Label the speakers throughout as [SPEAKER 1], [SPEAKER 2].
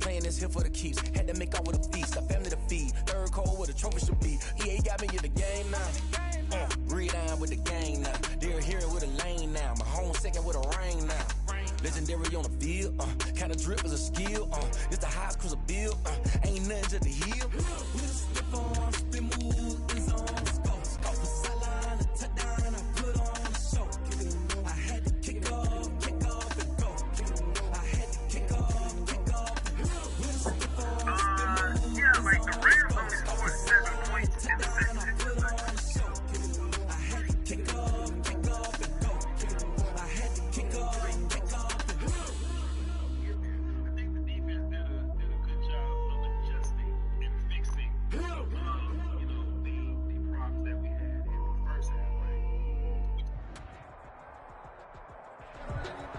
[SPEAKER 1] Playing this here for the keeps. Had to make out with a feast. A family to feed. Third cold where the trophy should be. EA got me in the game now. Read on with the gang now. They're hearing with a lane now. My home second with a rain now. Legendary on the field. Kind of drip is a skill. It's the highest cruiser bill. Ain't nothing to the heel. We just slip on, spin move, in zone. Go for sideline, a touchdown. I put on the show. I had to kick off and go. I had to kick off and go. We just slip on, spin move.
[SPEAKER 2] Yeah, like the Rams only scored 7 points in the second.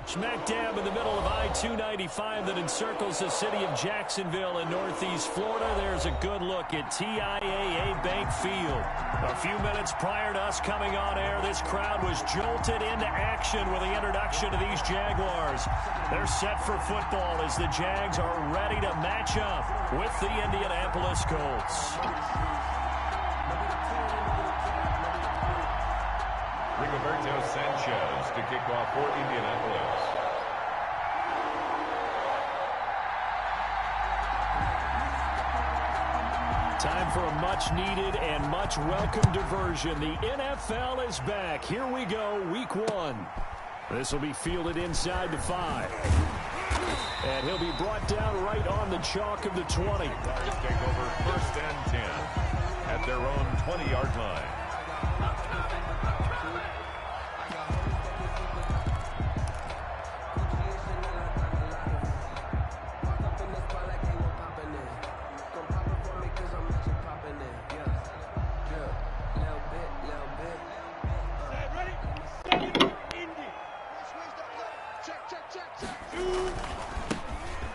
[SPEAKER 3] Smack dab in the middle of I-295 that encircles the city of Jacksonville in northeast Florida. There's a good look at TIAA Bank Field. A few minutes prior to us coming on air, this crowd was jolted into action with the introduction of these Jaguars. They're set for football as the Jags are ready to match up with the Indianapolis Colts.
[SPEAKER 4] Rigoberto Sanchez to kick off for Indianapolis.
[SPEAKER 3] Time for a much-needed and much-welcome diversion. The NFL is back. Here we go, Week 1. This will be fielded inside the 5. And he'll be brought down right on the chalk of the 20.
[SPEAKER 4] Jaguars take over 1st and 10 at their own 20-yard line.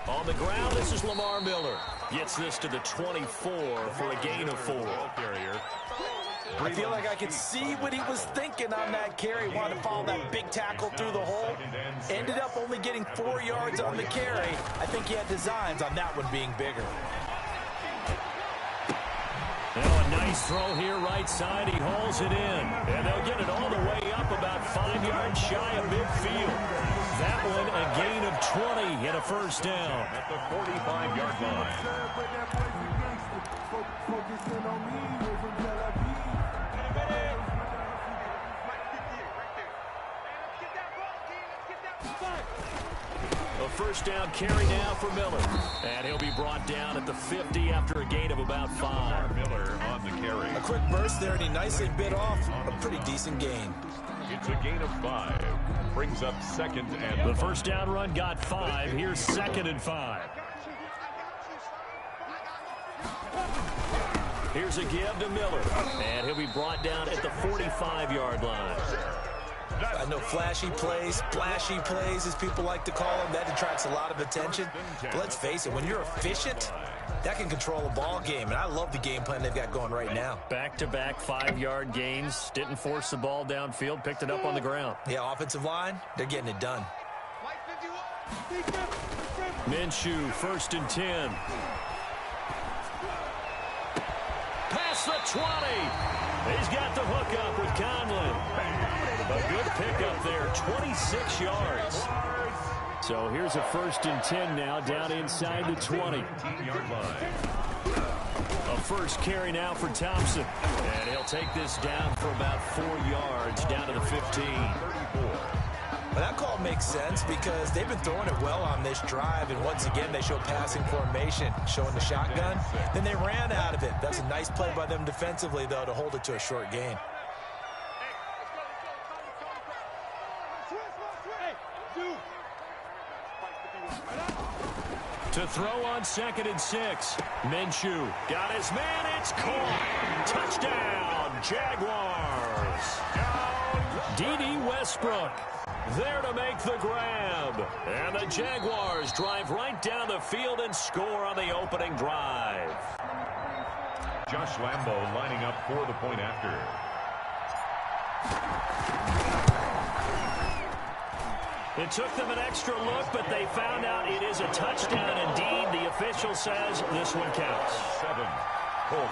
[SPEAKER 3] On the ground, this is Lamar Miller. Gets this to the 24 for a gain of 4.
[SPEAKER 5] I feel like I could see what he was thinking on that carry. Wanted to follow that big tackle through the hole. Ended up only getting 4 yards on the carry. I think he had designs on that one being bigger.
[SPEAKER 3] Now a nice throw here right side. He hauls it in. And they'll get it all the way up about 5 yards shy of midfield. That one a gain of 20 and a first down.
[SPEAKER 4] At the 45-yard line.
[SPEAKER 3] A first down carry now for Miller. And he'll be brought down at the 50 after a gain of about 5.
[SPEAKER 4] Miller on the carry.
[SPEAKER 5] A quick burst there, and he nicely bit off a pretty decent gain.
[SPEAKER 4] It's a gain of 5. Brings up 2nd and
[SPEAKER 3] the first down run got 5. Here's 2nd and 5. Here's a give to Miller. And he'll be brought down at the 45-yard line.
[SPEAKER 5] I know flashy plays, splashy plays, as people like to call them, that attracts a lot of attention. But let's face it, when you're efficient, that can control a ball game, and I love the game plan they've got going right now.
[SPEAKER 3] Back-to-back 5-yard gains. Didn't force the ball downfield. Picked it up on the ground.
[SPEAKER 5] Yeah, offensive line, they're getting it done.
[SPEAKER 3] Minshew, 1st and 10. Past the 20. He's got the hook up with Conlon. A good pickup there, 26 yards. So here's a 1st and 10 now, down inside the 20. A first carry now for Thompson. And he'll take this down for about 4 yards, down to the 15.
[SPEAKER 5] Well, that call makes sense because they've been throwing it well on this drive, and once again they show passing formation, showing the shotgun. Then they ran out of it. That's a nice play by them defensively, though, to hold it to a short gain.
[SPEAKER 3] To throw on 2nd and 6. Minshew got his man. It's caught. Touchdown, Jaguars. D.D. Westbrook there to make the grab. And the Jaguars drive right down the field and score on the opening drive.
[SPEAKER 4] Josh Lambo lining up for the point after.
[SPEAKER 3] It took them an extra look, but they found out it is a touchdown indeed. The official says this one counts.
[SPEAKER 4] 7.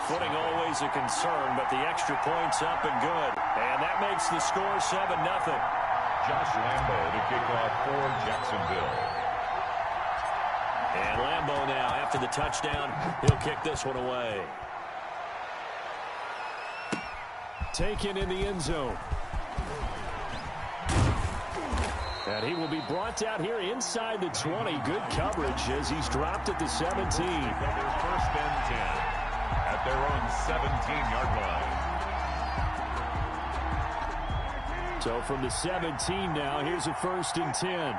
[SPEAKER 3] Footing always a concern, but the extra point's up and good. And that makes the score 7-0.
[SPEAKER 4] Josh Lambo to kick off for Jacksonville.
[SPEAKER 3] And Lambo now, after the touchdown, he'll kick this one away. Taken in the end zone. And he will be brought down here inside the 20. Good coverage as he's dropped at the 17.
[SPEAKER 4] First and 10 at their own 17-yard line.
[SPEAKER 3] So from the 17 now, here's a 1st and 10.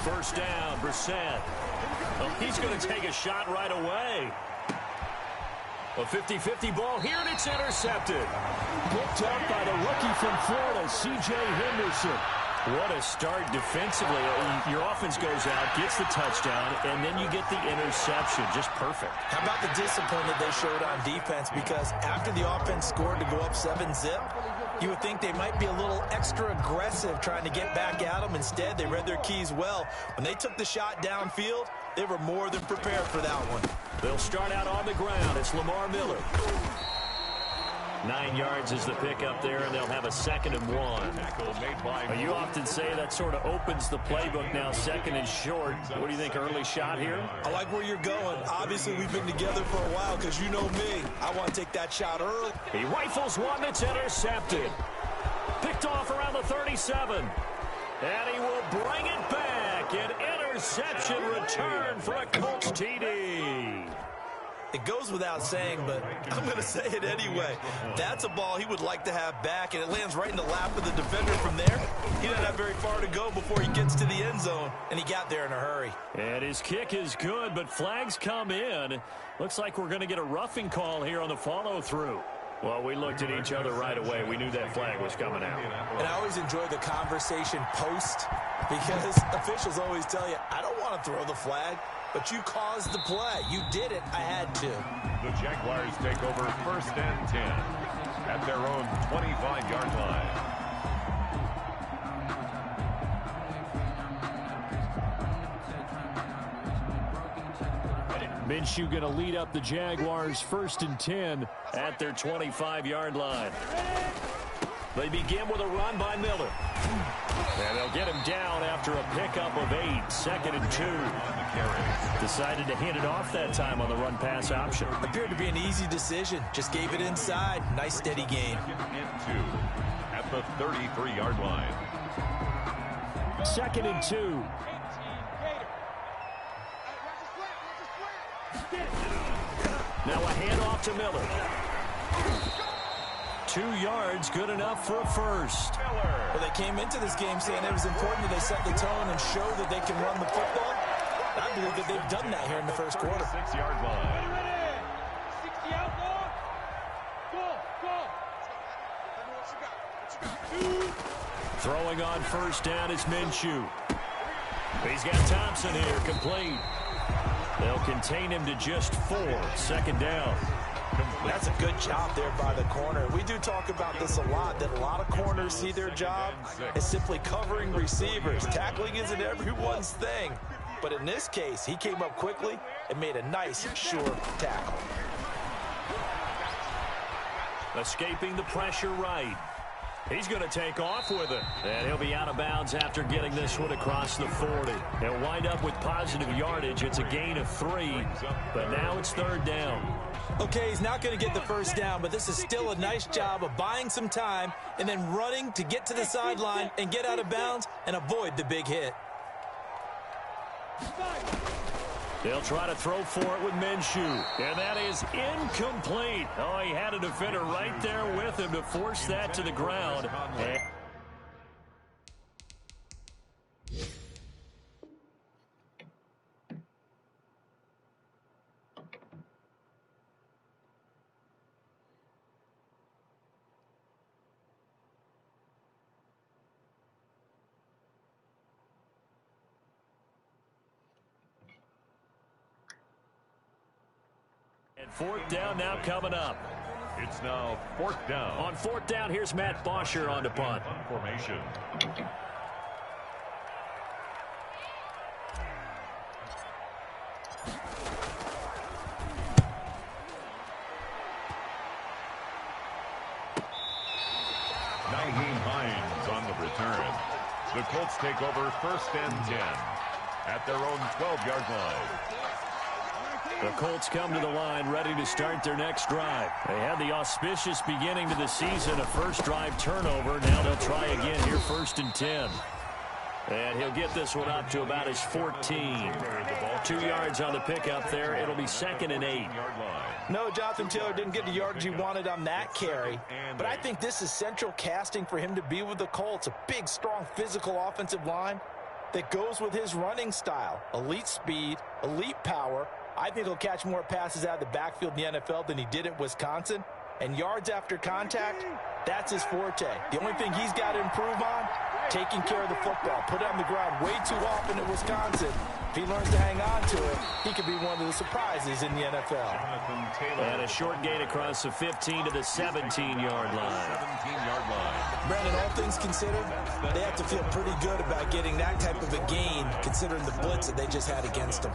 [SPEAKER 3] First down, Brissett. Well, he's going to take a shot right away. A 50-50 ball here, and it's intercepted. Picked up by the rookie from Florida, C.J. Henderson. What a start defensively. Your offense goes out, gets the touchdown, and then you get the interception. Just perfect.
[SPEAKER 5] How about the discipline that they showed on defense? Because after the offense scored to go up 7-zip, you would think they might be a little extra aggressive trying to get back at them. Instead, they read their keys well. When they took the shot downfield, they were more than prepared for that one.
[SPEAKER 3] They'll start out on the ground. It's Lamar Miller. 9 yards is the pick up there, and they'll have a 2nd and 1. You often say that sort of opens the playbook now, 2nd and short. What do you think, early shot here?
[SPEAKER 5] I like where you're going. Obviously, we've been together for a while because you know me. I want to take that shot early.
[SPEAKER 3] He rifles one that's intercepted. Picked off around the 37. And he will bring it back. An interception return for a Colts TD.
[SPEAKER 5] It goes without saying, but I'm going to say it anyway. That's a ball he would like to have back, and it lands right in the lap of the defender from there. He doesn't have very far to go before he gets to the end zone, and he got there in a hurry.
[SPEAKER 3] And his kick is good, but flags come in. Looks like we're going to get a roughing call here on the follow-through. Well, we looked at each other right away. We knew that flag was coming out.
[SPEAKER 5] And I always enjoy the conversation post because officials always tell you, I don't want to throw the flag, but you caused the play. You did it. I had to.
[SPEAKER 4] The Jaguars take over 1st and 10 at their own 25-yard line.
[SPEAKER 3] Minshew going to lead up the Jaguars 1st and 10 at their 25-yard line. They begin with a run by Miller. And they'll get him down after a pickup of 8. 2nd and 2. Decided to hand it off that time on the run-pass option.
[SPEAKER 5] Appeared to be an easy decision. Just gave it inside. Nice steady gain.
[SPEAKER 4] 2 at the 33-yard line.
[SPEAKER 3] 2nd and 2. Now a handoff to Miller. 2 yards, good enough for a first.
[SPEAKER 5] Well, they came into this game saying it was important that they set the tone and show that they can run the football. I believe that they've done that here in the first quarter.
[SPEAKER 4] 6-yard line.
[SPEAKER 3] Throwing on first down is Minshew. He's got Thompson here, complete. They'll contain him to just 4. 2nd down.
[SPEAKER 5] That's a good job there by the corner. We do talk about this a lot, that a lot of corners see their job as simply covering receivers. Tackling isn't everyone's thing. But in this case, he came up quickly and made a nice, sure tackle.
[SPEAKER 3] Escaping the pressure right. He's going to take off with it. And he'll be out of bounds after getting this one across the 40. He'll wind up with positive yardage. It's a gain of 3, but now it's 3rd down.
[SPEAKER 5] Okay, he's not going to get the first down, but this is still a nice job of buying some time and then running to get to the sideline and get out of bounds and avoid the big hit.
[SPEAKER 3] They'll try to throw for it with Minshew. And that is incomplete. Oh, he had a defender right there with him to force that to the ground. And 4th down now coming up.
[SPEAKER 4] It's now 4th down.
[SPEAKER 3] On 4th down, here's Matt Bosher on the punt.
[SPEAKER 4] Formation. Nyheim Hines on the return. The Colts take over 1st and 10 at their own 12-yard line.
[SPEAKER 3] The Colts come to the line ready to start their next drive. They had the auspicious beginning to the season, a first drive turnover. Now they'll try again here, 1st and 10. And he'll get this one up to about his 14. 2 yards on the pickup there. It'll be 2nd and 8.
[SPEAKER 5] No, Jonathan Taylor didn't get the yardage he wanted on that carry. But I think this is central casting for him to be with the Colts. A big, strong, physical offensive line that goes with his running style. Elite speed, elite power. I think he'll catch more passes out of the backfield in the NFL than he did at Wisconsin. And yards after contact, that's his forte. The only thing he's got to improve on, taking care of the football. Put it on the ground way too often at Wisconsin. If he learns to hang on to it, he could be one of the surprises in the NFL.
[SPEAKER 3] And a short gain across the 15 to the 17-yard line.
[SPEAKER 5] Brandon, all things considered, they have to feel pretty good about getting that type of a gain, considering the blitz that they just had against them.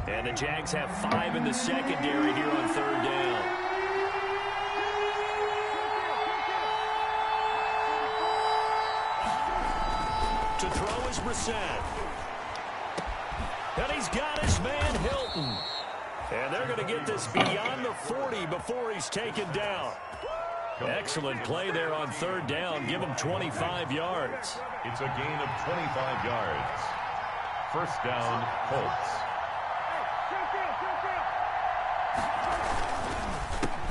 [SPEAKER 3] And the Jags have 5 in the secondary here on 3rd down. To throw is Brissett. And he's got his man Hilton. And they're going to get this beyond the 40 before he's taken down. Excellent play there on 3rd down. Give him 25 yards.
[SPEAKER 4] It's a gain of 25 yards. 1st down, Colts.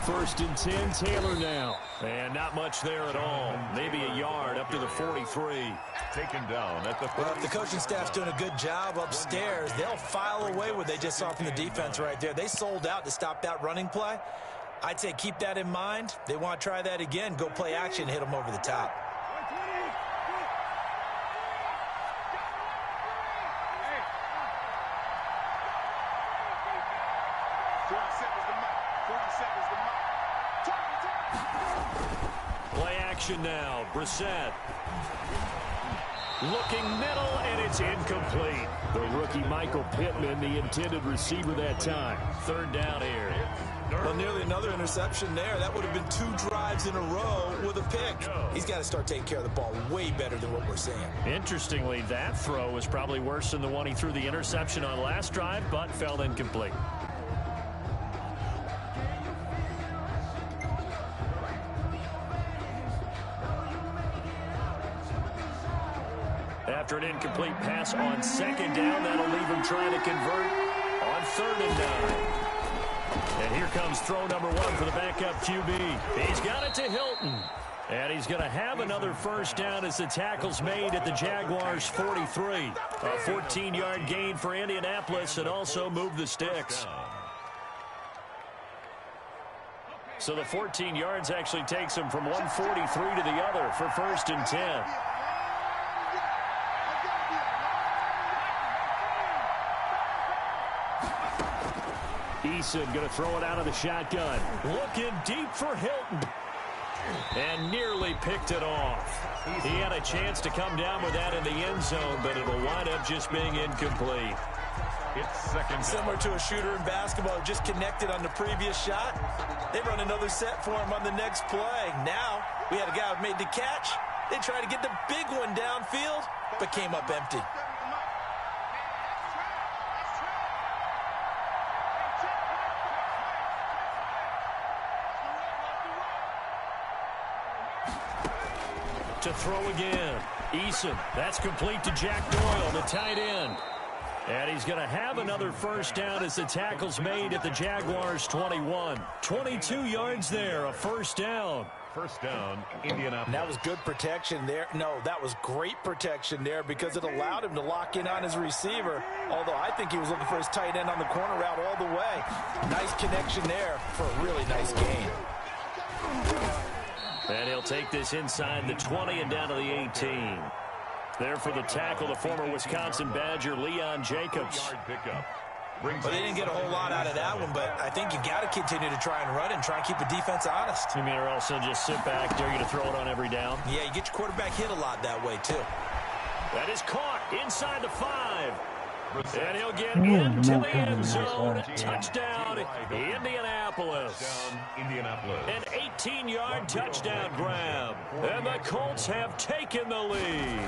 [SPEAKER 3] 1st and 10, Taylor now. And not much there at all. Maybe a yard up to the 43.
[SPEAKER 4] Taken down at the 40.
[SPEAKER 5] Well, if the coaching staff's doing a good job upstairs, they'll file away what they just saw from the defense right there. They sold out to stop that running play. I'd say keep that in mind. They want to try that again. Go play action, hit them over the top.
[SPEAKER 3] Play action now. Brissett. Looking middle, and it's incomplete. The rookie Michael Pittman, the intended receiver that time. 3rd down here.
[SPEAKER 5] Well, nearly another interception there. That would have been 2 drives in a row with a pick. He's got to start taking care of the ball way better than what we're seeing.
[SPEAKER 3] Interestingly, that throw was probably worse than the one he threw the interception on last drive, but fell incomplete. After an incomplete pass on 2nd down, that'll leave him trying to convert on 3rd and 9. And here comes throw number 1 for the backup QB. He's got it to Hilton. And he's going to have another 1st down as the tackle's made at the Jaguars' 43. A 14-yard gain for Indianapolis and also move the sticks. So the 14 yards actually takes him from 143 to the other for 1st and 10. Eason going to throw it out of the shotgun. Looking deep for Hilton. And nearly picked it off. He had a chance to come down with that in the end zone, but it'll wind up just being incomplete.
[SPEAKER 4] It's 2nd down.
[SPEAKER 5] Similar to a shooter in basketball, just connected on the previous shot. They run another set for him on the next play. Now, we had a guy who made the catch. They tried to get the big one downfield, but came up empty.
[SPEAKER 3] To throw again. Eason. That's complete to Jack Doyle, the tight end. And he's going to have another 1st down as the tackle's made at the Jaguars' 21. 22 yards there, a 1st down.
[SPEAKER 4] 1st down, Indianapolis.
[SPEAKER 5] And that was good protection there. No, that was great protection there because it allowed him to lock in on his receiver. Although I think he was looking for his tight end on the corner route all the way. Nice connection there for a really nice gain.
[SPEAKER 3] And he'll take this inside the 20 and down to the 18. There for the tackle, the former Wisconsin Badger, Leon Jacobs.
[SPEAKER 5] Well, they didn't get a whole lot out of that one, but I think you got to continue to try and run it and try and keep the defense honest.
[SPEAKER 3] You mean, or also just sit back, dare you to throw it on every down?
[SPEAKER 5] Yeah, you get your quarterback hit a lot that way, too.
[SPEAKER 3] That is caught inside the 5. And he'll get into the end zone. Touchdown, Indianapolis. An 18-yard touchdown grab. And the Colts have taken the lead.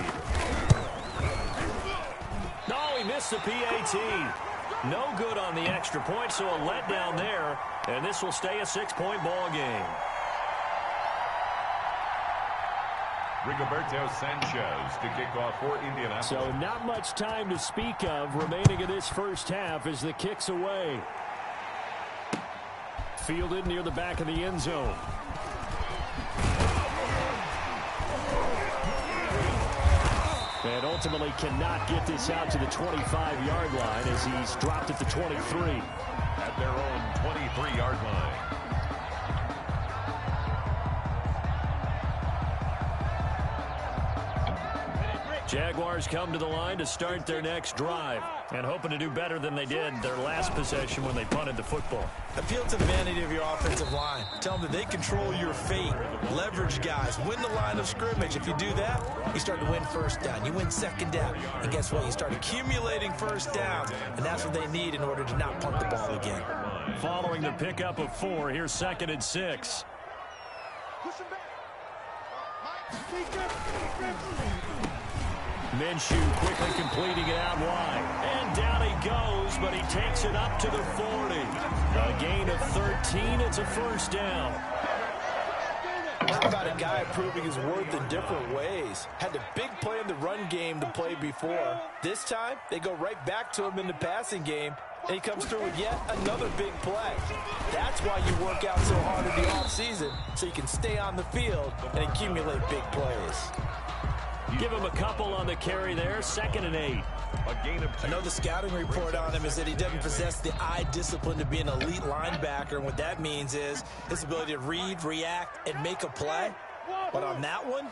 [SPEAKER 3] No, he missed the PAT. No good on the extra point, so a letdown there. And this will stay a 6-point ball game.
[SPEAKER 4] Rigoberto Sanchez to kick off for Indianapolis.
[SPEAKER 3] So not much time to speak of remaining in this first half as the kick's away. Fielded near the back of the end zone. And ultimately cannot get this out to the 25-yard line as he's dropped at the 23.
[SPEAKER 4] At their own 23-yard line.
[SPEAKER 3] Jaguars come to the line to start their next drive and hoping to do better than they did their last possession when they punted the football.
[SPEAKER 5] Appeal to the vanity of your offensive line. Tell them that they control your fate. Leverage guys. Win the line of scrimmage. If you do that, you start to win first down. You win second down. And guess what? You start accumulating first downs. And that's what they need in order to not punt the ball again.
[SPEAKER 3] Following the pickup of 4, here's 2nd and 6. Minshew quickly completing it out wide. And down he goes, but he takes it up to the 40. A gain of 13. It's a first down.
[SPEAKER 5] How about a guy proving his worth in different ways? Had the big play in the run game to play before. This time, they go right back to him in the passing game, and he comes through with yet another big play. That's why you work out so hard in the offseason, so you can stay on the field and accumulate big plays.
[SPEAKER 3] Give him a couple on the carry there. 2nd and 8.
[SPEAKER 5] I know the scouting report on him is that he doesn't possess the eye discipline to be an elite linebacker. And what that means is his ability to read, react, and make a play. But on that one,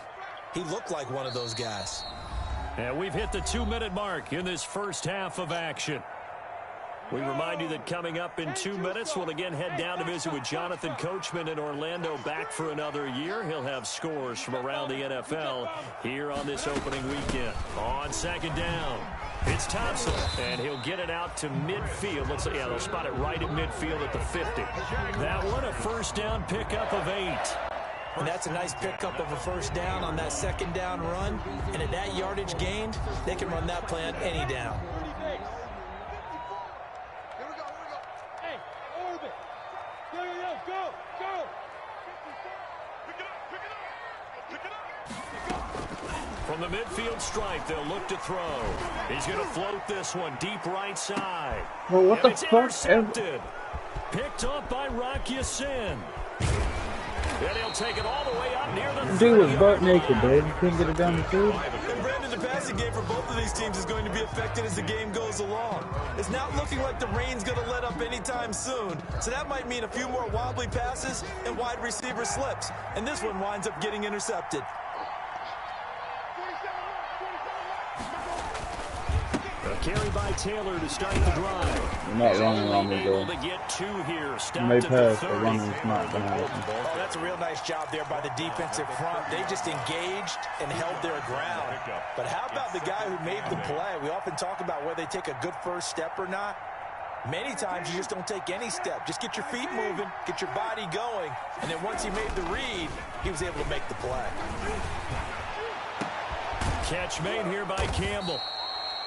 [SPEAKER 5] he looked like one of those guys.
[SPEAKER 3] And we've hit the 2-minute mark in this first half of action. We remind you that coming up in 2 minutes, we'll again head down to visit with Jonathan Coachman in Orlando, back for another year. He'll have scores from around the NFL here on this opening weekend. On 2nd down, it's Thompson, and he'll get it out to midfield. Let's say, yeah, they'll spot it right at midfield at the 50. That one, a first down pickup of 8.
[SPEAKER 5] And that's a nice pickup of a first down on that 2nd down run. And at that yardage gained, they can run that play on any down.
[SPEAKER 3] From the midfield stripe, they'll look to throw. He's going to float this one deep right side.
[SPEAKER 6] Well, what
[SPEAKER 3] and
[SPEAKER 6] the
[SPEAKER 3] it's
[SPEAKER 6] fuck?
[SPEAKER 3] Intercepted. Picked up by Rock Ya-Sin. And he'll take it all the way up near the
[SPEAKER 6] Dude was butt naked, dude. Couldn't get it down the field.
[SPEAKER 5] And Brandon, the passing game for both of these teams is going to be affected as the game goes along. It's not looking like the rain's going to let up anytime soon. So that might mean a few more wobbly passes and wide receiver slips. And this one winds up getting intercepted.
[SPEAKER 3] A carry by Taylor to start the drive.
[SPEAKER 6] You're not running on me, bro.
[SPEAKER 3] Able to get 2 here.
[SPEAKER 6] You may pass, but running is not going to happen.
[SPEAKER 5] Oh, that's a real nice job there by the defensive front. They just engaged and held their ground. But how about the guy who made the play? We often talk about whether they take a good first step or not. Many times you just don't take any step. Just get your feet moving, get your body going, and then once he made the read, he was able to make the play.
[SPEAKER 3] Catch made here by Campbell.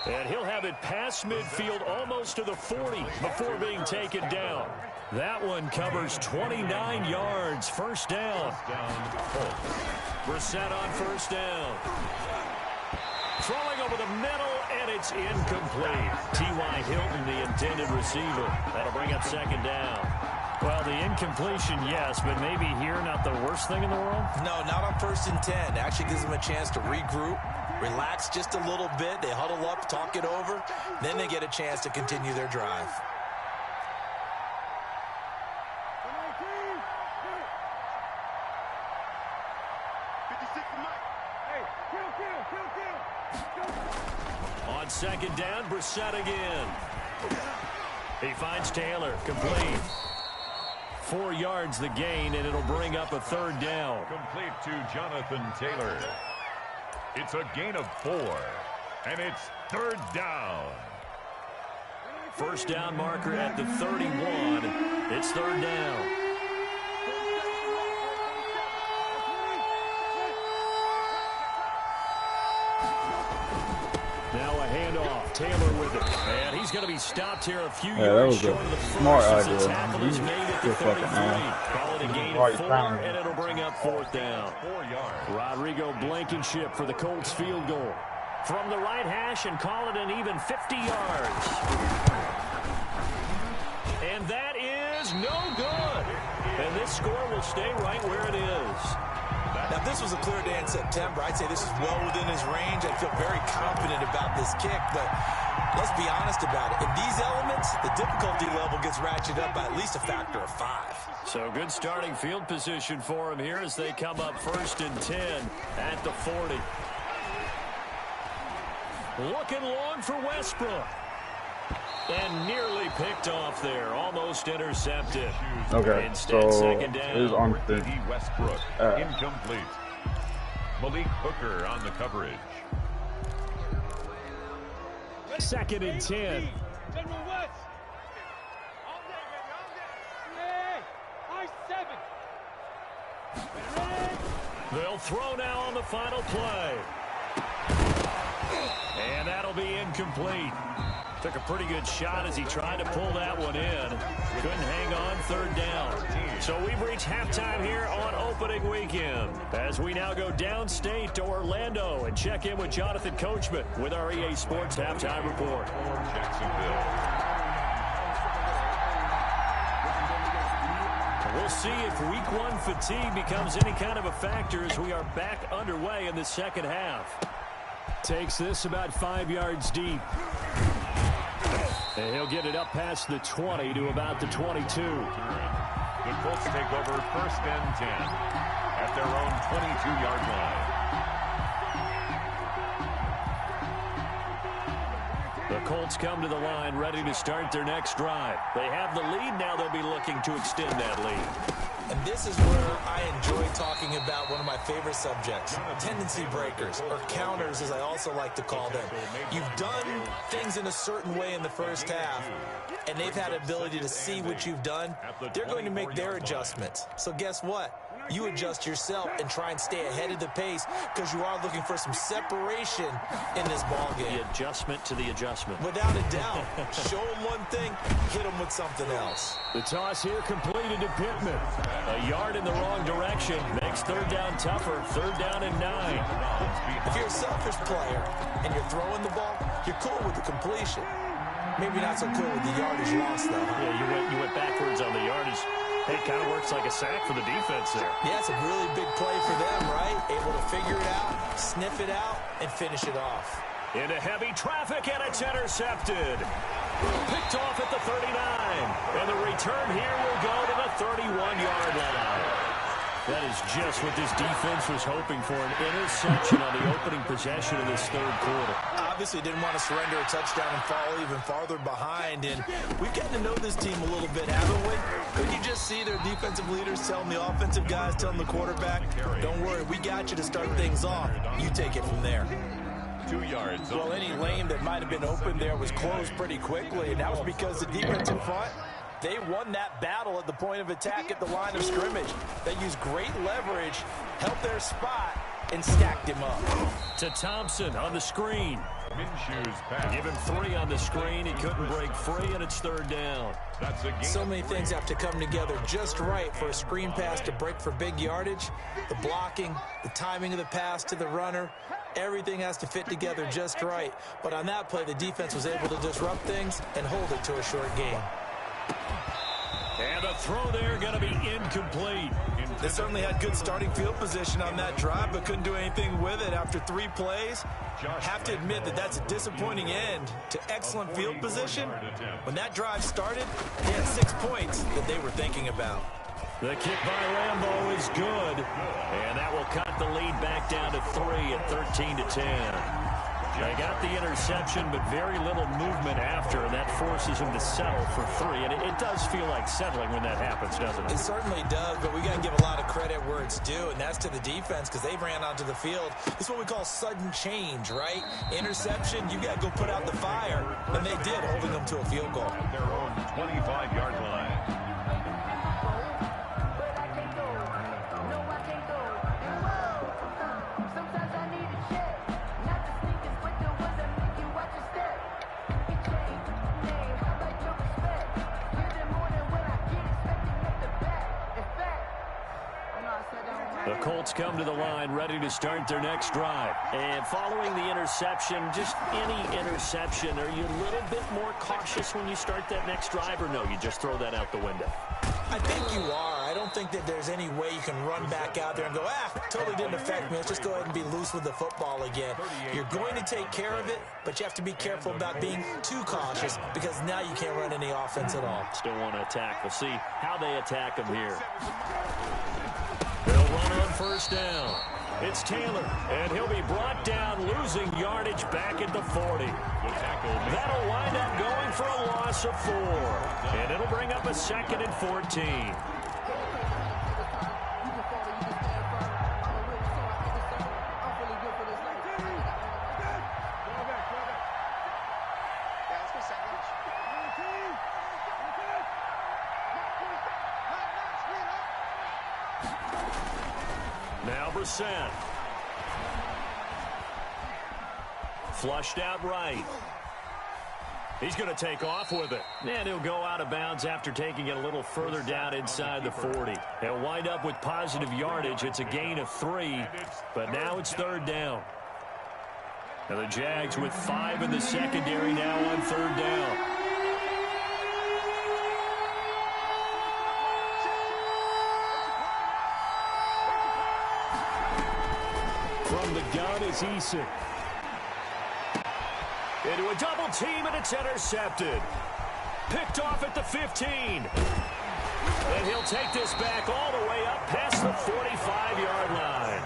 [SPEAKER 3] And he'll have it past midfield almost to the 40 before being taken down. That one covers 29 yards. First down. Brissett on first down. Throwing over the middle, and it's incomplete. T.Y. Hilton, the intended receiver. That'll bring up 2nd down. Well, the incompletion, yes, but maybe here not the worst thing in the world?
[SPEAKER 5] No, not on 1st and 10. Actually gives them a chance to regroup, relax just a little bit. They huddle up, talk it over. Then they get a chance to continue their drive. On 2nd down, Brissett again.
[SPEAKER 3] He finds Taylor, complete. 4 yards the gain, and it'll bring up a 3rd down.
[SPEAKER 4] Complete to Jonathan Taylor. It's a gain of 4, and it's 3rd down.
[SPEAKER 3] First down marker at the 31. It's 3rd down. Now a handoff. Taylor with it. And he's going to be stopped here a few yards short of the
[SPEAKER 6] smart
[SPEAKER 3] first
[SPEAKER 6] idea.
[SPEAKER 3] as the tackle is made at the 33. Call it a gain of 4, and it'll bring up 4th down.
[SPEAKER 4] 4 yards.
[SPEAKER 3] Rodrigo Blankenship for the Colts field goal. From the right hash and call it an even 50 yards. And that is no good. And this score will stay right where it is.
[SPEAKER 5] Now, if this was a clear day in September, I'd say this is well within his range. I feel very confident about this kick, but let's be honest about it. In these elements, the difficulty level gets ratcheted up by at least a factor of 5.
[SPEAKER 3] So good starting field position for him here as they come up 1st and 10 at the 40. Looking long for Westbrook. And nearly picked off there. Almost intercepted.
[SPEAKER 6] Okay,
[SPEAKER 3] Instead,
[SPEAKER 6] so
[SPEAKER 3] 2nd down.
[SPEAKER 6] it is on the
[SPEAKER 4] Westbrook, incomplete. Malik Hooker on the coverage.
[SPEAKER 3] 2nd and 10. They'll throw now on the final play. And that'll be incomplete. Took a pretty good shot as he tried to pull that one in. Couldn't hang on, 3rd down. So we've reached halftime here on opening weekend. As we now go downstate to Orlando and check in with Jonathan Coachman with our EA Sports Halftime Report.
[SPEAKER 4] Jacksonville.
[SPEAKER 3] We'll see if week 1 fatigue becomes any kind of a factor as we are back underway in the 2nd half. Takes this about 5 yards deep. And he'll get it up past the 20 to about the 22.
[SPEAKER 4] The Colts take over 1st and 10 at their own 22-yard line.
[SPEAKER 3] The Colts come to the line ready to start their next drive. They have the lead. Now they'll be looking to extend that lead.
[SPEAKER 5] And this is where I enjoy talking about one of my favorite subjects, tendency breakers, or counters as I also like to call them. You've done things in a certain way in the first half, and they've had ability to see what you've done. They're going to make their adjustments. So guess what? You adjust yourself and try and stay ahead of the pace because you are looking for some separation in this ballgame.
[SPEAKER 3] The adjustment to the adjustment.
[SPEAKER 5] Without a doubt. Show them one thing, hit them with something else.
[SPEAKER 3] The toss here completed to Pittman. A yard in the wrong direction makes 3rd down tougher. 3rd down and 9.
[SPEAKER 5] If you're a selfish player and you're throwing the ball, you're cool with the completion. Maybe not so cool with the yardage loss, though.
[SPEAKER 3] Yeah, you went backwards on the yardage. Hey, it kind of works like a sack for the defense there.
[SPEAKER 5] Yeah, it's a really big play for them, right? Able to figure it out, sniff it out, and finish it off.
[SPEAKER 3] Into heavy traffic, and it's intercepted. Picked off at the 39. And the return here will go to the 31-yard line. That is just what this defense was hoping for, an interception on the opening possession of this 3rd quarter.
[SPEAKER 5] Obviously didn't want to surrender a touchdown and fall even farther behind, and we've gotten to know this team a little bit, haven't we? Could you just see their defensive leaders telling the offensive guys, telling the quarterback, don't worry, we got you to start things off. You take it from there.
[SPEAKER 4] 2 yards.
[SPEAKER 5] Well, any lane that might have been open there was closed pretty quickly, and that was because the defensive front, they won that battle at the point of attack at the line of scrimmage. They used great leverage, held their spot, and stacked him up.
[SPEAKER 3] To Thompson on the screen.
[SPEAKER 4] Minshew's pass.
[SPEAKER 3] Give him 3 on the screen. He couldn't break free, and it's 3rd down.
[SPEAKER 4] That's a gain.
[SPEAKER 5] So many things have to come together just right for a screen pass to break for big yardage. The blocking, the timing of the pass to the runner, everything has to fit together just right. But on that play, the defense was able to disrupt things and hold it to a short gain.
[SPEAKER 3] And the throw there going to be incomplete.
[SPEAKER 5] They certainly had good starting field position on that drive, but couldn't do anything with it after 3 plays. Have to admit that that's a disappointing end to excellent field position. When that drive started, they had 6 points that they were thinking about.
[SPEAKER 3] The kick by Rambo is good, and that will cut the lead back down to 3 at 13-10. They got the interception, but very little movement after, and that forces him to settle for 3. And it does feel like settling when that happens, doesn't it?
[SPEAKER 5] It certainly does, but we got to give a lot of credit where it's due, and that's to the defense because they ran onto the field. It's what we call sudden change, right? Interception, you got to go put out the fire, and they did, holding them to a field goal.
[SPEAKER 4] At their own 25-yard line.
[SPEAKER 3] The Colts come to the line ready to start their next drive. And following the interception, just any interception, are you a little bit more cautious when you start that next drive, or no, you just throw that out the window?
[SPEAKER 5] I think you are. I don't think that there's any way you can run back out there and go, totally didn't affect me. Let's just go ahead and be loose with the football again. You're going to take care of it, but you have to be careful about being too cautious because now you can't run any offense at all.
[SPEAKER 3] Still want to attack. We'll see how they attack them here. They'll run on first down. It's Taylor, and he'll be brought down, losing yardage back at the 40. That'll wind up going for a loss of 4. And it'll bring up a 2nd and 14. Now Brissett. Flushed out right. He's going to take off with it. And he'll go out of bounds after taking it a little further down inside the 40. He'll wind up with positive yardage. It's a gain of 3, but now it's 3rd down. Now the Jags with 5 in the secondary now on 3rd down. From the gun is Eason. Into a double team, and it's intercepted. Picked off at the 15. And he'll take this back all the way up past the 45-yard line.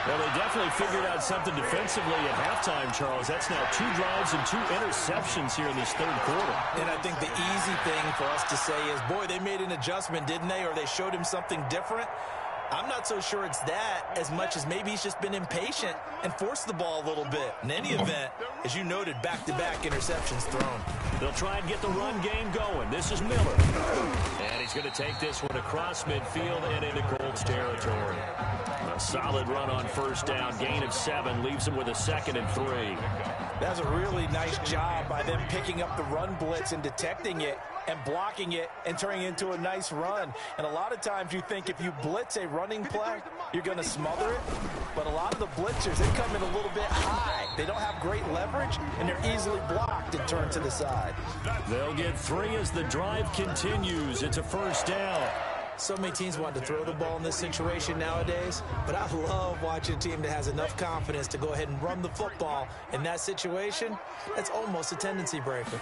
[SPEAKER 3] Well, they definitely figured out something defensively at halftime, Charles. That's now 2 drives and 2 interceptions here in this 3rd quarter.
[SPEAKER 5] And I think the easy thing for us to say is, boy, they made an adjustment, didn't they? Or they showed him something different. I'm not so sure it's that as much as maybe he's just been impatient and forced the ball a little bit. In any event, as you noted, back-to-back interceptions thrown.
[SPEAKER 3] They'll try and get the run game going. This is Miller. And he's going to take this one across midfield and into Colts territory. A solid run on first down. Gain of 7 leaves him with a 2nd and 3.
[SPEAKER 5] That's a really nice job by them picking up the run blitz and detecting it and blocking it and turning it into a nice run. And a lot of times you think if you blitz a running play, you're going to smother it. But a lot of the blitzers, they come in a little bit high. They don't have great leverage, and they're easily blocked and turned to the side.
[SPEAKER 3] They'll get 3 as the drive continues. It's a first down.
[SPEAKER 5] So many teams want to throw the ball in this situation nowadays, but I love watching a team that has enough confidence to go ahead and run the football. In that situation, that's almost a tendency breaker.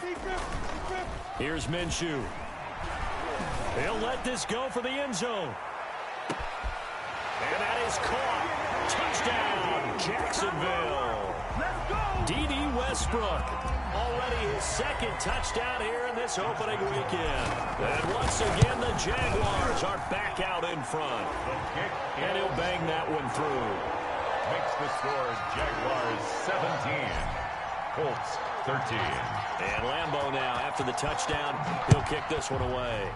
[SPEAKER 3] Here's Minshew. He'll let this go for the end zone. And that is caught. Touchdown, Jacksonville. D.D. Westbrook. Already his 2nd touchdown here in this opening weekend. And once again, the Jaguars are back out in front. And he'll bang that one through.
[SPEAKER 4] Makes the score Jaguars 17, Colts 13.
[SPEAKER 3] And Lambeau now, after the touchdown, he'll kick this one away.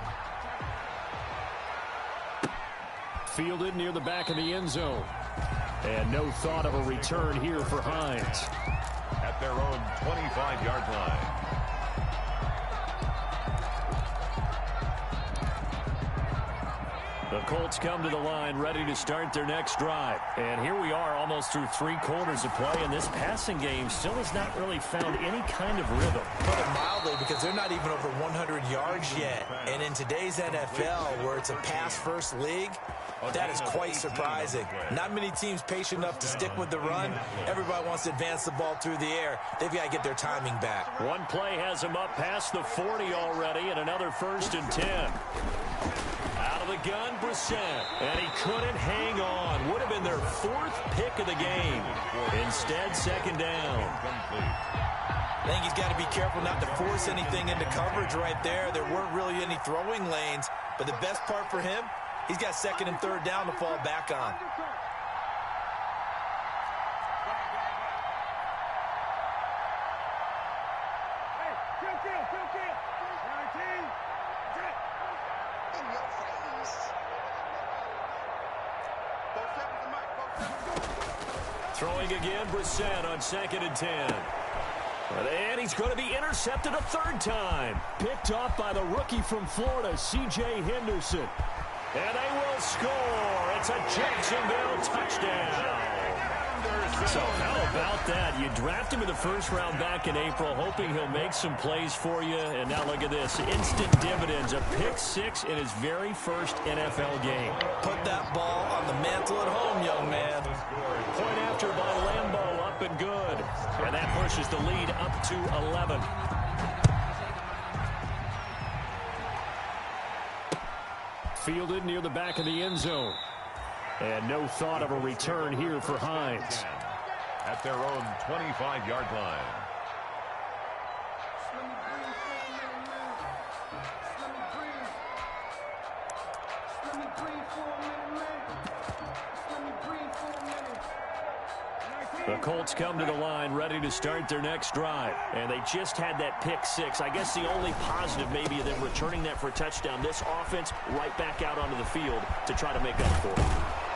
[SPEAKER 3] Fielded near the back of the end zone. And no thought of a return here for Hines.
[SPEAKER 4] At their own 25-yard line.
[SPEAKER 3] The Colts come to the line ready to start their next drive. And here we are almost through 3 quarters of play, and this passing game still has not really found any kind of rhythm.
[SPEAKER 5] Put it mildly, because they're not even over 100 yards yet. And in today's NFL, where it's a pass-first league, that is quite surprising. Not many teams patient enough to stick with the run. Everybody wants to advance the ball through the air. They've got to get their timing back.
[SPEAKER 3] One play has him up past the 40 already, and another 1st and 10. Out of the gun, Brissett. And he couldn't hang on. Would have been their 4th pick of the game. Instead, 2nd down.
[SPEAKER 5] I think he's got to be careful not to force anything into coverage right there. There weren't really any throwing lanes. But the best part for him, he's got 2nd and 3rd down to fall back on.
[SPEAKER 3] Throwing again, Brissett on 2nd and 10. And he's going to be intercepted a 3rd time. Picked off by the rookie from Florida, C.J. Henderson. And they will score. It's a Jacksonville touchdown. So how about that? You draft him in the 1st round back in April, hoping he'll make some plays for you. And now look at this. Instant dividends. A pick 6 in his very 1st NFL game.
[SPEAKER 5] Put that ball on the mantle at home, young man.
[SPEAKER 3] Point after by Lambeau, up and good. And that pushes the lead up to 11. Fielded near the back of the end zone. And no thought of a return here for Hines.
[SPEAKER 4] At their own 25-yard line.
[SPEAKER 3] The Colts come to the line ready to start their next drive. And they just had that pick 6. I guess the only positive maybe of them returning that for a touchdown. This offense right back out onto the field to try to make up for it.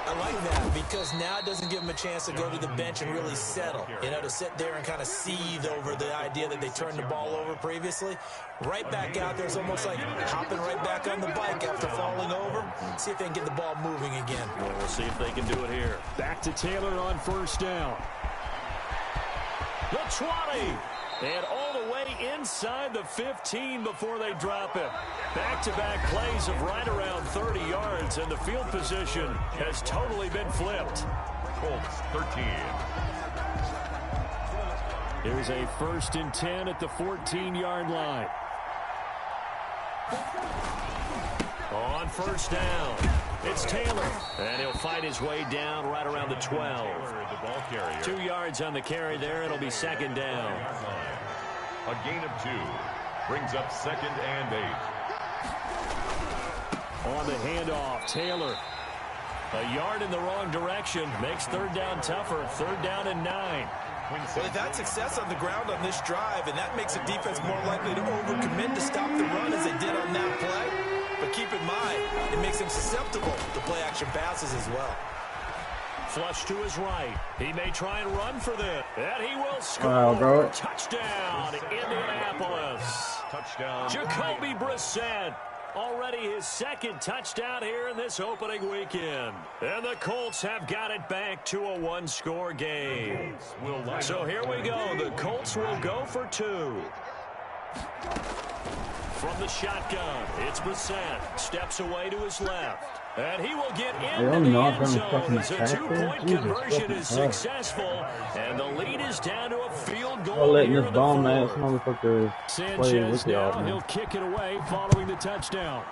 [SPEAKER 5] I like that because now it doesn't give them a chance to go to the bench and really settle. You know, to sit there and kind of seethe over the idea that they turned the ball over previously. Right back out there, it's almost like hopping right back on the bike after falling over. See if they can get the ball moving again.
[SPEAKER 3] Well, we'll see if they can do it here. Back to Taylor on 1st down. The 20. And all the way inside the 15 before they drop it. Back-to-back plays of right around 30 yards, and the field position has totally been flipped.
[SPEAKER 4] Colts 13.
[SPEAKER 3] Here's a 1st and 10 at the 14-yard line. On 1st down, it's Taylor. And he'll fight his way down right around the 12. 2 yards on the carry there. It'll be 2nd down.
[SPEAKER 4] A gain of 2 brings up 2nd and 8.
[SPEAKER 3] On the handoff, Taylor. A yard in the wrong direction makes 3rd down tougher. 3rd down and 9.
[SPEAKER 5] Well, they've had success on the ground on this drive, and that makes the defense more likely to overcommit to stop the run as they did on that play. But keep in mind, it makes them susceptible to play-action passes as well.
[SPEAKER 3] Flush to his right. He may try and run for this. And he will score.
[SPEAKER 6] Bro.
[SPEAKER 3] Touchdown, Indianapolis.
[SPEAKER 4] Touchdown.
[SPEAKER 3] Jacoby Brissett. Already his 2nd touchdown here in this opening weekend. And the Colts have got it back to a 1-score game. So here we go. The Colts will go for 2. From the shotgun, it's Brissett. Steps away to his left. And he will get into the end zone as a 2-point conversion is successful. And the lead is down to a field goal here in the 4th. Sanchez now, he'll kick it away following the touchdown.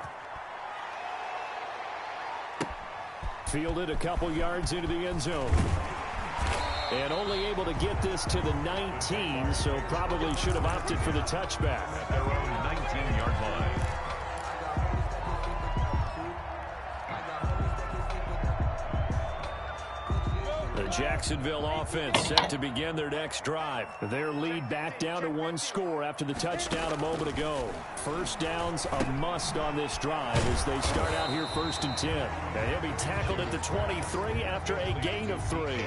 [SPEAKER 3] Fielded a couple yards into the end zone. And only able to get this to the 19, so probably should have opted for the touchback.
[SPEAKER 4] At their own 19-yard line.
[SPEAKER 3] The Jacksonville offense set to begin their next drive. Their lead back down to 1 score after the touchdown a moment ago. 1st down's a must on this drive as they start out here 1st and 10. And he'll be tackled at the 23 after a gain of 3.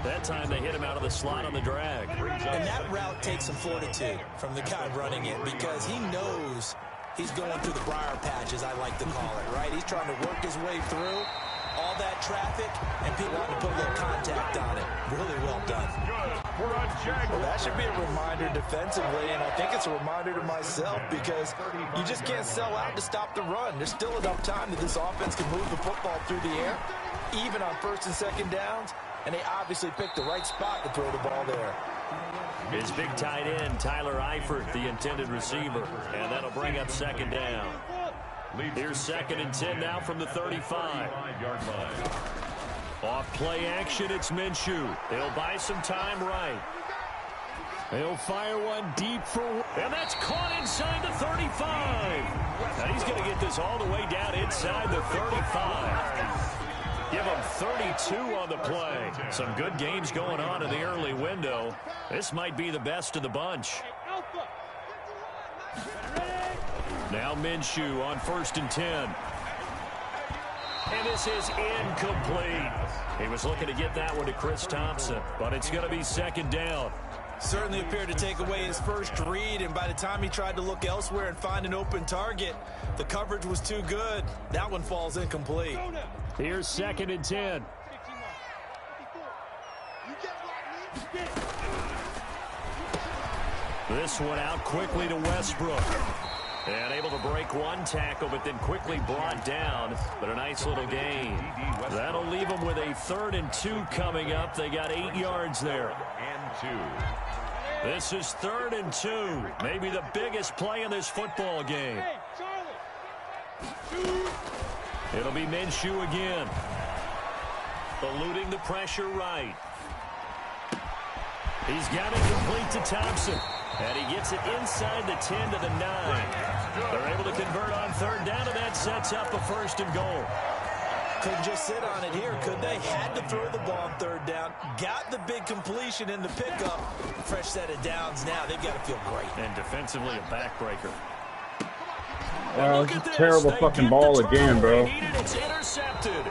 [SPEAKER 3] That time they hit him out of the slot on the drag.
[SPEAKER 5] And that route takes some fortitude from the guy running it because he knows he's going through the briar patch, as I like to call it, right? He's trying to work his way through all that traffic, and people want to put a little contact on it. Really well done. Well, that should be a reminder defensively, and I think it's a reminder to myself because you just can't sell out to stop the run. There's still enough time that this offense can move the football through the air, even on 1st and 2nd downs, and they obviously picked the right spot to throw the ball there.
[SPEAKER 3] His big tight end, Tyler Eifert, the intended receiver, and that'll bring up 2nd down. Here's 2nd and 10 now from the 35-yard line. Off play action, it's Minshew. They'll buy some time right. They'll fire one deep for, and that's caught inside the 35. Now he's going to get this all the way down inside the 35. Give him 32 on the play. Some good games going on in the early window. This might be the best of the bunch. Now Minshew on 1st and 10. And this is incomplete. He was looking to get that one to Chris Thompson, but it's going to be 2nd down.
[SPEAKER 5] Certainly appeared to take away his first read, and by the time he tried to look elsewhere and find an open target, the coverage was too good. That one falls incomplete.
[SPEAKER 3] Here's 2nd and 10. This one out quickly to Westbrook. And able to break one tackle, but then quickly brought down. But a nice little gain. That'll leave them with a 3rd and 2 coming up. They got 8 yards there. This is 3rd and 2. Maybe the biggest play in this football game. It'll be Minshew again. Eluding the pressure right. He's got it complete to Thompson. And he gets it inside the 10 to the 9. They're able to convert on 3rd down, and that sets up a 1st and goal.
[SPEAKER 5] Couldn't just sit on it here, could they? Had to throw the ball on 3rd down. Got the big completion in the pickup. Fresh set of downs now. They've got to feel great.
[SPEAKER 3] And defensively, a backbreaker.
[SPEAKER 6] Wow, it's a terrible fucking ball again, bro.
[SPEAKER 3] It's intercepted.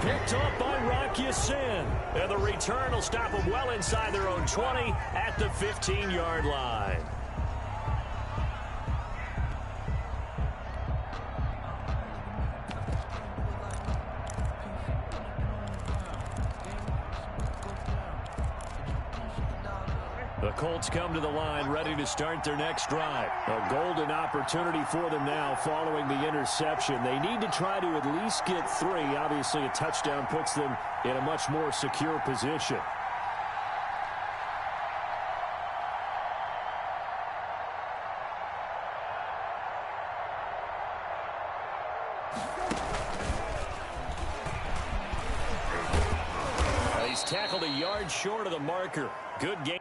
[SPEAKER 3] Picked up by Rock Ya-Sin. And the return will stop them well inside their own 20 at the 15-yard line. The Colts come to the line ready to start their next drive. A golden opportunity for them now following the interception. They need to try to at least get 3. Obviously, a touchdown puts them in a much more secure position. He's tackled a yard short of the marker. Good game.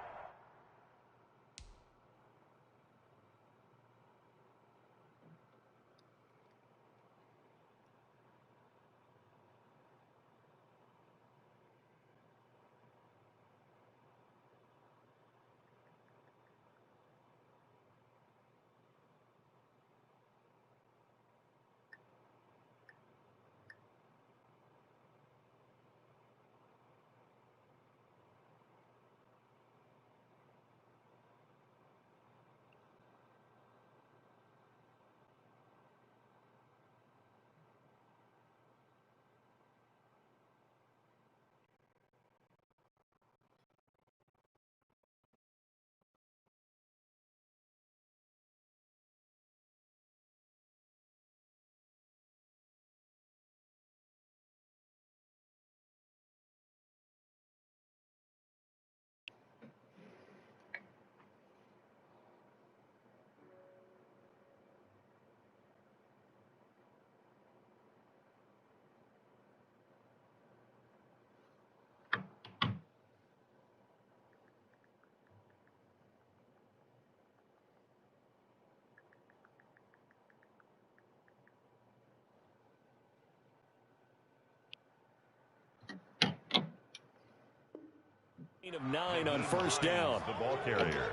[SPEAKER 3] Of 9 on 1st down.
[SPEAKER 4] The ball carrier.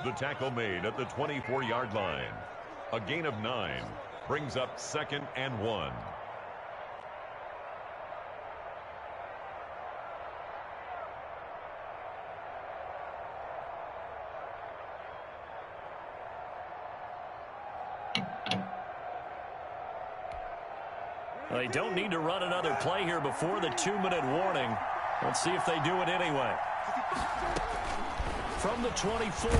[SPEAKER 4] The tackle made at the 24-yard line. A gain of 9 brings up 2nd and 1.
[SPEAKER 3] They don't need to run another play here before the 2-minute warning. Let's see if they do it anyway. From the 24,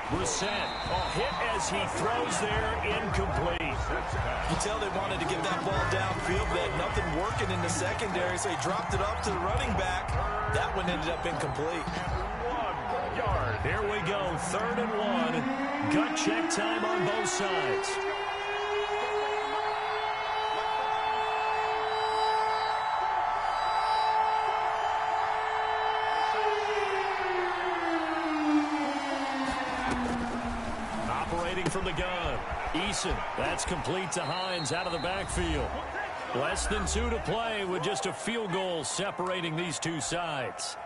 [SPEAKER 3] Brissett. A hit as he throws there, incomplete.
[SPEAKER 5] You tell they wanted to get that ball downfield. They had nothing working in the secondary, so he dropped it up to the running back. That one ended up incomplete.
[SPEAKER 4] 1 yard.
[SPEAKER 3] Here we go, 3rd and 1. Gut check time on both sides. separating from the gun. Eason, that's complete to Hines out of the backfield. Less than 2 to play with just a field goal separating these two sides.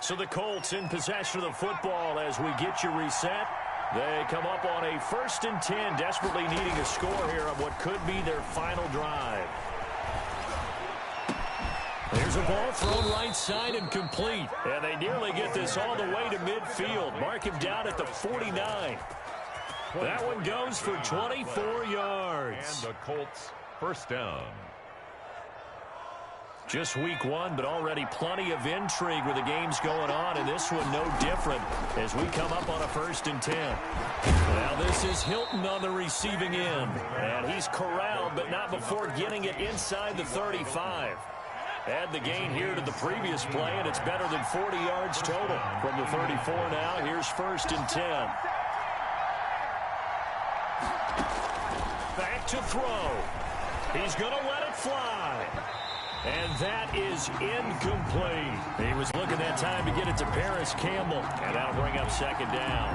[SPEAKER 3] So the Colts in possession of the football as we get you reset. They come up on a 1st and 10, desperately needing a score here on what could be their final drive. There's a ball thrown right side and complete. And they nearly get this all the way to midfield. Mark him down at the 49. That one goes for 24 yards.
[SPEAKER 4] And the Colts first down.
[SPEAKER 3] Just week 1, but already plenty of intrigue with the games going on, and this one no different as we come up on a 1st and 10. Now this is Hilton on the receiving end, and he's corralled, but not before getting it inside the 35. Add the gain here to the previous play, and it's better than 40 yards total. From the 34 now, here's 1st and 10. Back to throw. He's going to let it fly. And that is incomplete. He was looking that time to get it to Paris Campbell, and that'll bring up 2nd down.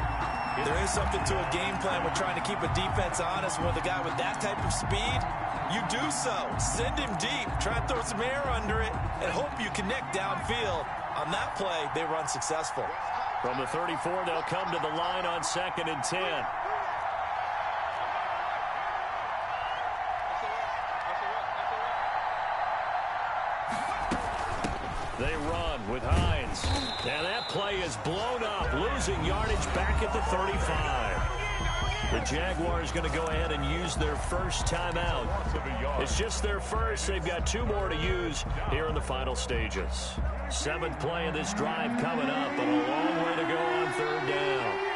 [SPEAKER 5] There is something to a game plan with trying to keep a defense honest with a guy with that type of speed. You do so. Send him deep. Try and throw some air under it and hope you connect downfield. On that play, they run successful.
[SPEAKER 3] From the 34, they'll come to the line on 2nd and 10. They run with Hines. And that play is blown up, losing yardage back at the 35. The Jaguars going to go ahead and use their first timeout. It's just their first. They've got 2 more to use here in the final stages. 7th play of this drive coming up, but a long way to go on 3rd down.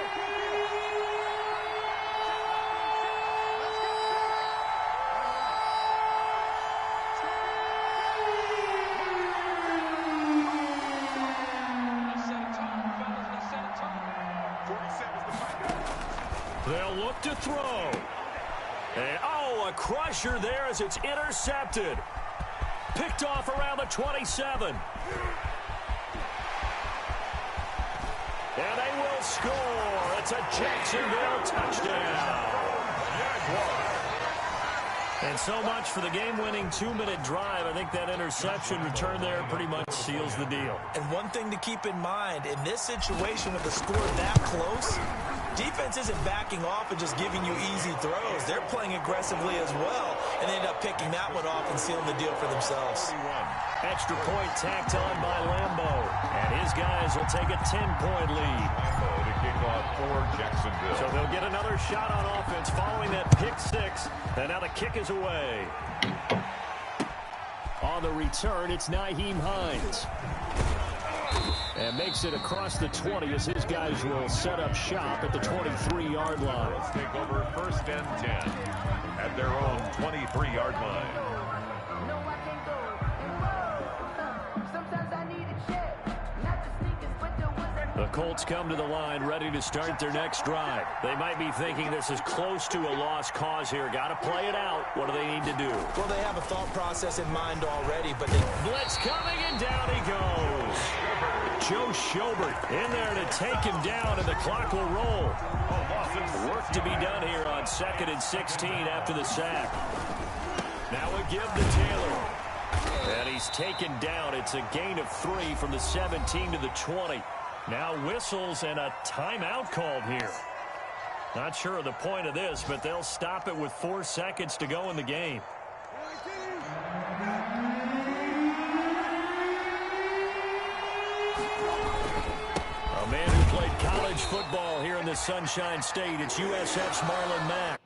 [SPEAKER 3] They'll look to throw. And, a crusher there as it's intercepted. Picked off around the 27. And they will score. It's a Jacksonville touchdown. And so much for the game-winning 2-minute drive. I think that interception return there pretty much seals the deal.
[SPEAKER 5] And one thing to keep in mind, in this situation with the score that close, defense isn't backing off and just giving you easy throws. They're playing aggressively as well, and they end up picking that one off and sealing the deal for themselves.
[SPEAKER 3] Extra point tacked on by Lambo. And his guys will take a 10-point lead.
[SPEAKER 4] Lambo to kick off for Jacksonville.
[SPEAKER 3] So they'll get another shot on offense following that pick 6. And now the kick is away. On the return, it's Nyheim Hines. And makes it across the 20 as his guys will set up shop at the 23-yard line.
[SPEAKER 4] Let's take over 1st and 10 at their own 23-yard line.
[SPEAKER 3] The Colts come to the line ready to start their next drive. They might be thinking this is close to a lost cause here. Got to play it out. What do they need to do?
[SPEAKER 5] Well, they have a thought process in mind already, but they...
[SPEAKER 3] Blitz coming, and down he goes. Joe Schobert in there to take him down, and the clock will roll. Work to be done here on 2nd and 16 after the sack. Now we give to Taylor. And he's taken down. It's a gain of 3 from the 17 to the 20. Now whistles and a timeout called here. Not sure of the point of this, but they'll stop it with 4 seconds to go in the game. A man who played college football here in the Sunshine State. It's USF's Marlon Mack.